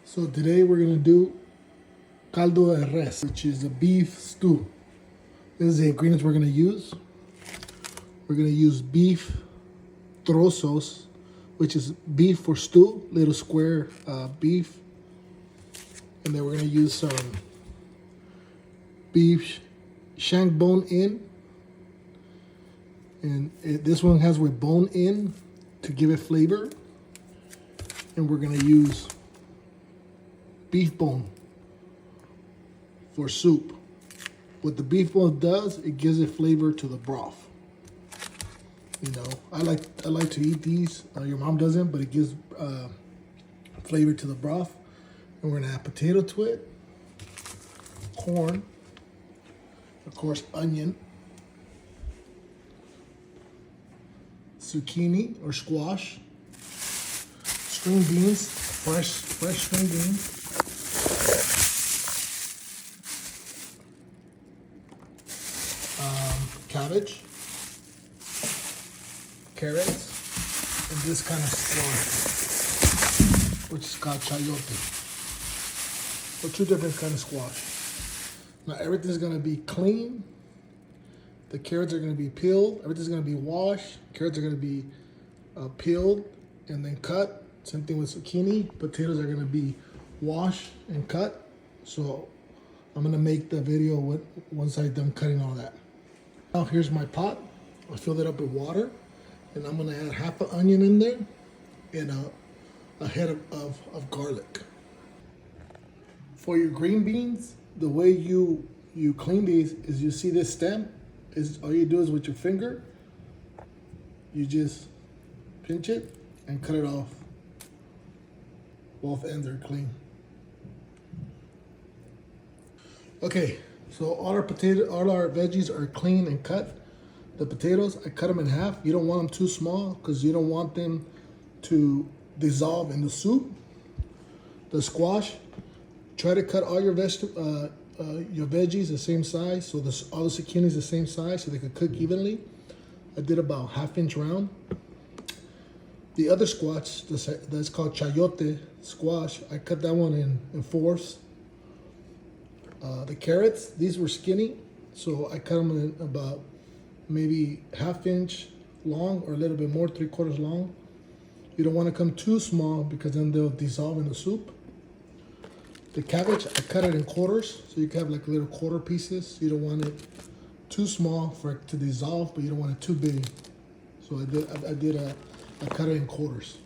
So today we're gonna do caldo de res, which is a beef stew. This is the ingredients we're gonna use. We're gonna use beef trozos, which is beef for stew, little square beef. And then we're gonna use some beef shank bone in. And this one has with bone in to give it flavor. And we're gonna use beef bone for soup. What the beef bone does, it gives it flavor to the broth. You know, I like to eat these. Your mom doesn't, but it gives flavor to the broth. And we're gonna add potato to it, corn, of course, onion, zucchini or squash, string beans, fresh string beans, cabbage, carrots, and this kind of squash, which is called chayote. So two different kind of squash. Now everything's gonna be clean. The carrots are gonna be peeled. Everything's gonna be washed. Carrots are gonna be peeled and then cut. Same thing with zucchini. Potatoes are gonna be washed and cut. So I'm gonna make the video once I'm done cutting all that. Now here's my pot. I filled it up with water, and I'm gonna add half an onion in there and a head of garlic. For your green beans, the way you clean these is you see this stem, is all you do is with your finger, you just pinch it and cut it off. Both ends are clean. Okay, so all our veggies are clean and cut. The potatoes, I cut them in half. You don't want them too small because you don't want them to dissolve in the soup. The squash, try to cut all your veggies the same size, so all the zucchinis the same size so they could cook evenly. I did about 1/2 inch round. The other squash, that's called chayote squash, I cut that one in fourths. The carrots, these were skinny, so I cut them in about maybe 1/2 inch long or a little bit more, 3/4 long. You don't want to come too small because then they'll dissolve in the soup. The cabbage, I cut it in quarters, so you can have like little quarter pieces. You don't want it too small for it to dissolve, but you don't want it too big. So I cut it in quarters.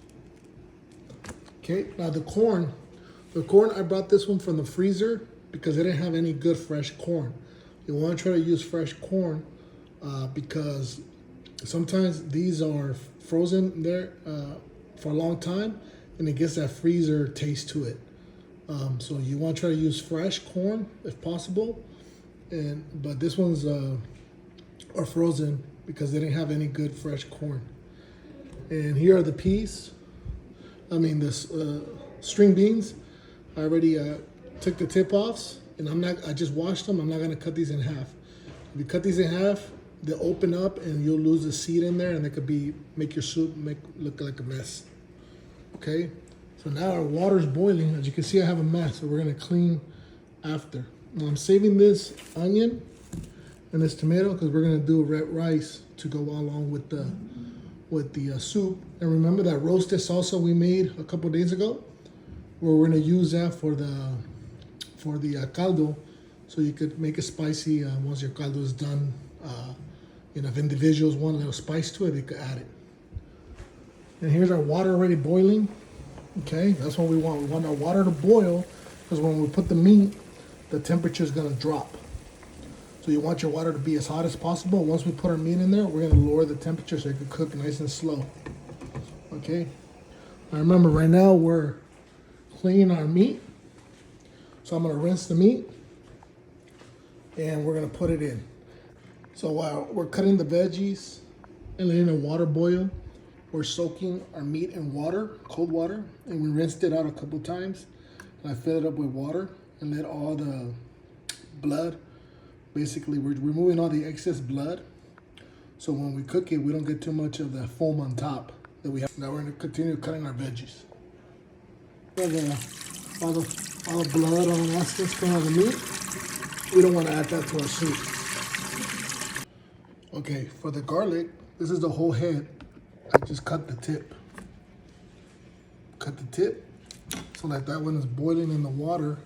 Okay, now the corn, I brought this one from the freezer because I didn't have any good fresh corn. You want to try to use fresh corn because sometimes these are frozen there for a long time, and it gets that freezer taste to it. So you want to try to use fresh corn if possible, but this one's are frozen because they didn't have any good fresh corn. And here are the peas. I mean this string beans. I already took the tip offs, and I just washed them. I'm not gonna cut these in half. If you cut these in half, they'll open up and you'll lose the seed in there, and they could make your soup look like a mess. Okay. So now our water's boiling. As you can see, I have a mess, so we're gonna clean after. Now I'm saving this onion and this tomato because we're gonna do red rice to go along with the soup. And remember that roasted salsa we made a couple days ago, where we're gonna use that for the caldo, so you could make it spicy once your caldo is done. If individuals want a little spice to it, they could add it. And here's our water already boiling. Okay, that's what we want. We want our water to boil because when we put the meat, the temperature is going to drop. So you want your water to be as hot as possible. Once we put our meat in there, we're going to lower the temperature so it can cook nice and slow. Okay, now remember, right now we're cleaning our meat. So I'm going to rinse the meat and we're going to put it in. So while we're cutting the veggies and letting the water boil, we're soaking our meat in water, cold water, and we rinsed it out a couple times. And I filled it up with water and let all the blood, basically we're removing all the excess blood. So when we cook it, we don't get too much of the foam on top that we have. Now we're gonna continue cutting our veggies. all the blood, all the nastiness coming out of the meat. We don't want to add that to our soup. Okay, for the garlic, this is the whole head. I just cut the tip. Cut the tip so that when it's boiling in the water,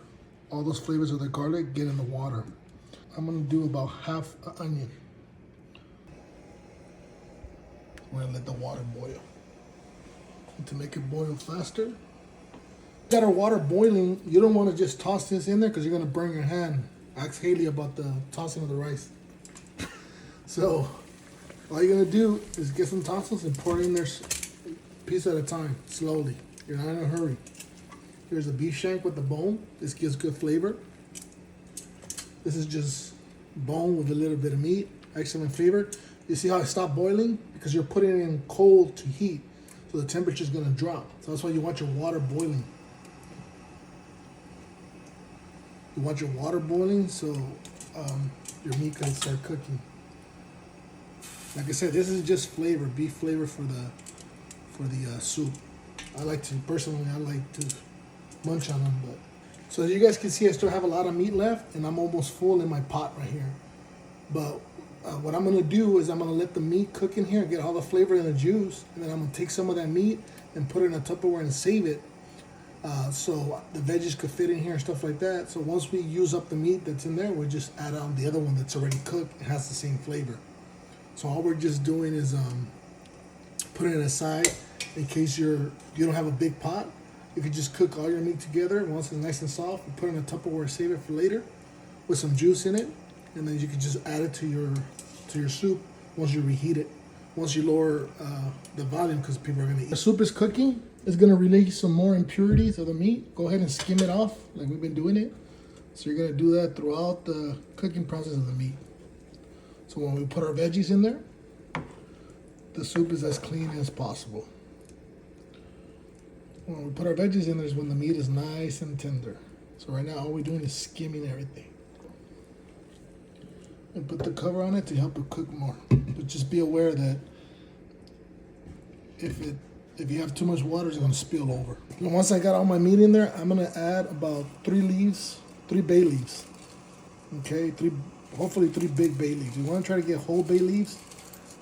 all those flavors of the garlic get in the water. I'm gonna do about half an onion. We're gonna let the water boil. And to make it boil faster, got our water boiling. You don't want to just toss this in there because you're gonna burn your hand. Ask Haley about the tossing of the rice. So all you're gonna do is get some tonsils and pour it in there piece at a time, slowly. You're not in a hurry. Here's a beef shank with the bone. This gives good flavor. This is just bone with a little bit of meat. Excellent flavor. You see how it stopped boiling? Because you're putting it in cold to heat. So the temperature is gonna drop. So that's why you want your water boiling. You want your water boiling so your meat can start cooking. Like I said, this is just flavor, beef flavor for the soup. I like to munch on them, but so as you guys can see, I still have a lot of meat left, and I'm almost full in my pot right here. But what I'm gonna do is I'm gonna let the meat cook in here, get all the flavor and the juice, and then I'm gonna take some of that meat and put it in a Tupperware and save it, so the veggies could fit in here and stuff like that. So once we use up the meat that's in there, we'll just add on the other one that's already cooked and has the same flavor. So all we're just doing is putting it aside in case you don't have a big pot. You could just cook all your meat together. Once it's nice and soft, you put it in a Tupperware, save it for later with some juice in it, and then you can just add it to your soup once you reheat it. Once you lower the volume, because people are gonna eat. The soup is cooking. It's gonna release some more impurities of the meat. Go ahead and skim it off like we've been doing it. So you're gonna do that throughout the cooking process of the meat. So when we put our veggies in there, the soup is as clean as possible. When we put our veggies in there is when the meat is nice and tender. So right now all we're doing is skimming everything. And put the cover on it to help it cook more. But just be aware that if you have too much water, it's gonna spill over. And once I got all my meat in there, I'm gonna add about 3 bay leaves. Okay, hopefully 3 big bay leaves. You wanna try to get whole bay leaves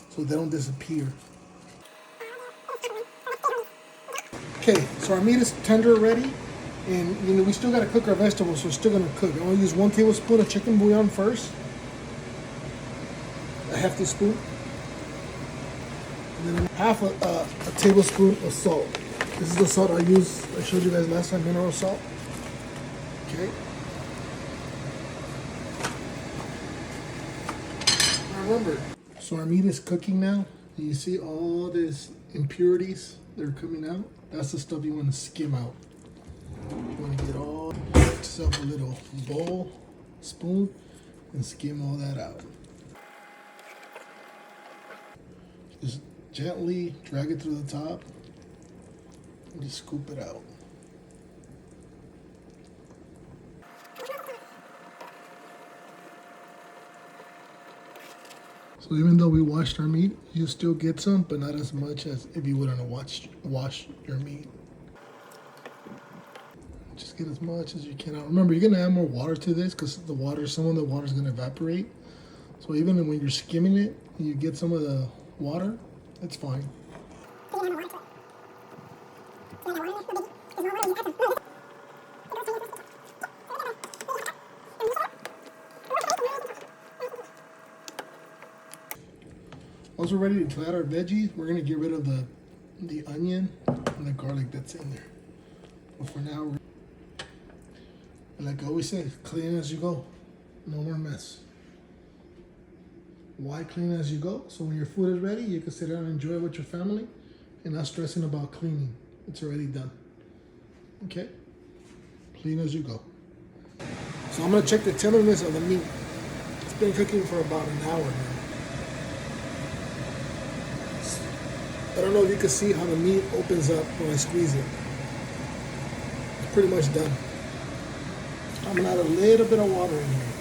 so they don't disappear. Okay, so our meat is tender already, and we still gotta cook our vegetables, so we're still gonna cook. I'm gonna use 1 tablespoon of chicken bouillon first, a hefty spoon, and then half a tablespoon of salt. This is the salt I showed you guys last time, mineral salt. Okay. Now remember, so our meat is cooking now. And you see all these impurities that are coming out? That's the stuff you want to skim out. You want to get yourself a little bowl, spoon, and skim all that out. Just gently drag it through the top and just scoop it out. So even though we washed our meat, you still get some, but not as much as if you wouldn't have wash your meat. Just get as much as you can. Now remember, you're gonna add more water to this because some of the water is gonna evaporate. So even when you're skimming it, and you get some of the water, it's fine. Once we're ready to add our veggies, we're gonna get rid of the onion and the garlic that's in there. But for now, like I always say, clean as you go. No more mess. Why clean as you go? So when your food is ready, you can sit down and enjoy it with your family and not stressing about cleaning. It's already done. Okay? Clean as you go. So I'm gonna check the tenderness of the meat. It's been cooking for about an hour now. I don't know if you can see how the meat opens up when I squeeze it. It's pretty much done. I'm gonna add a little bit of water in here.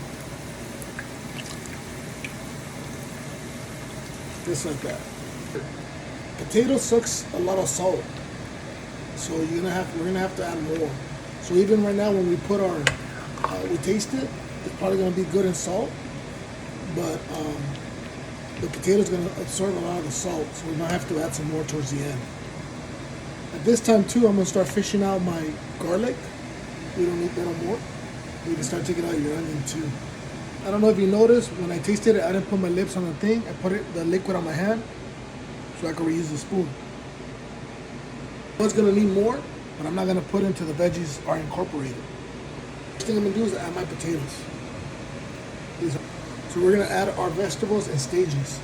Just like that. Potato sucks a lot of salt. So we're gonna have to add more. So even right now when we put our, we taste it, it's probably gonna be good in salt, but the potato's gonna absorb a lot of the salt, so we might have to add some more towards the end. At this time too, I'm gonna start fishing out my garlic. We don't need that no more. We can start taking out your onion too. I don't know if you noticed, when I tasted it, I didn't put my lips on the thing. I put the liquid on my hand so I could reuse the spoon. It's gonna need more, but I'm not gonna put until the veggies are incorporated. First thing I'm gonna do is add my potatoes. So we're gonna add our vegetables in stages.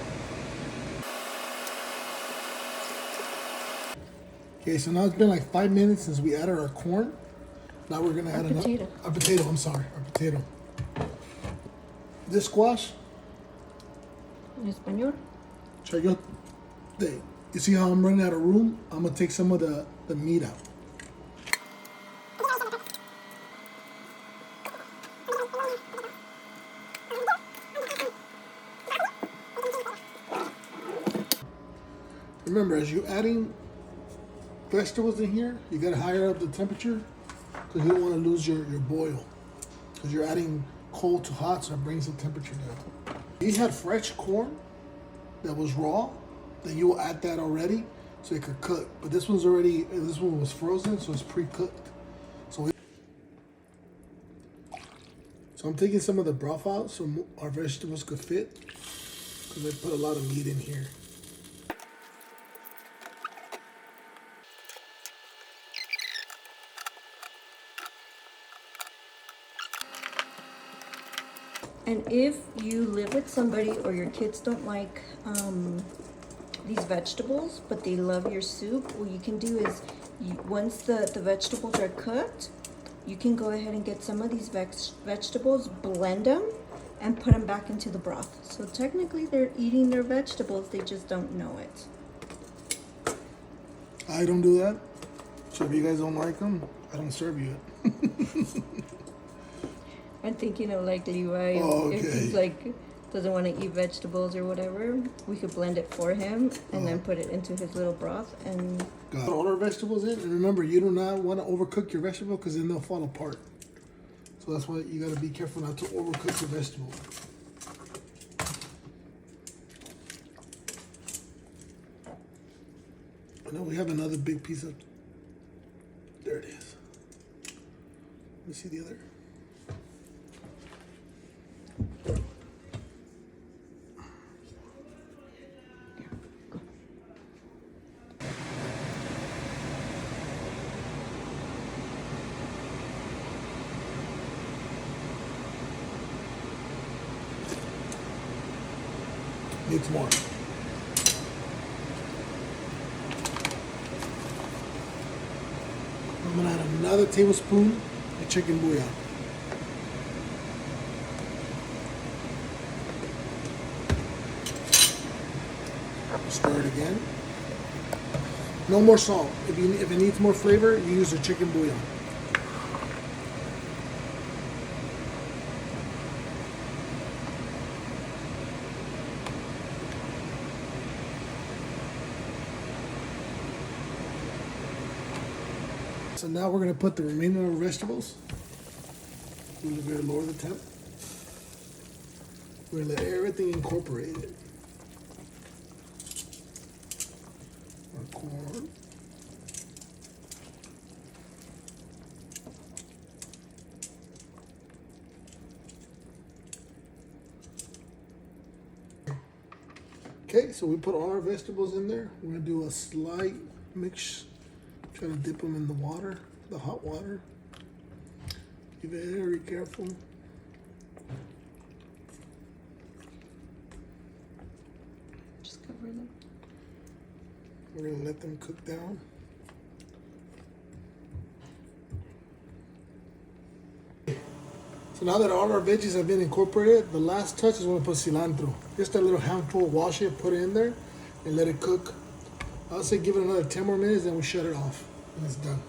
Okay, so now it's been like 5 minutes since we added our corn. Now we're gonna add a potato. Our potato. This squash. En español. Chayote. You see how I'm running out of room? I'm gonna take some of the meat out. Remember, as you're adding vegetables in here, you gotta higher up the temperature because you don't want to lose your boil. Because you're adding cold to hot, so it brings the temperature down. You had fresh corn that was raw, then you will add that already so it could cook. But this one was frozen, so it's pre-cooked. So I'm taking some of the broth out so our vegetables could fit, because I put a lot of meat in here. And if you live with somebody or your kids don't like these vegetables, but they love your soup, what you can do is, once the vegetables are cooked, you can go ahead and get some of these vegetables, blend them, and put them back into the broth. So technically they're eating their vegetables, they just don't know it. I don't do that. So if you guys don't like them, I don't serve you it. I'm thinking of like Levi, if he's like doesn't want to eat vegetables or whatever, we could blend it for him and then put it into his little broth and put all our vegetables in. And remember, you do not want to overcook your vegetable because then they'll fall apart. So that's why you got to be careful not to overcook your vegetable. And then we have another big piece of, there it is. Let me see the other. Needs more. I'm gonna add another tablespoon of chicken bouillon. Stir it again. No more salt. If it needs more flavor, you use the chicken bouillon. So now we're going to put the remaining of our vegetables. We're going to lower the temp. We're going to let everything incorporate it. Our corn. Okay, so we put all our vegetables in there. We're going to do a slight mix. Try to dip them in the water, the hot water. Be very careful. just cover them. We're gonna let them cook down. So now that all our veggies have been incorporated, the last touch is when we put cilantro. Just a little handful, wash it, put it in there, and let it cook. I'll say give it another 10 more minutes, then we shut it off, and it's done.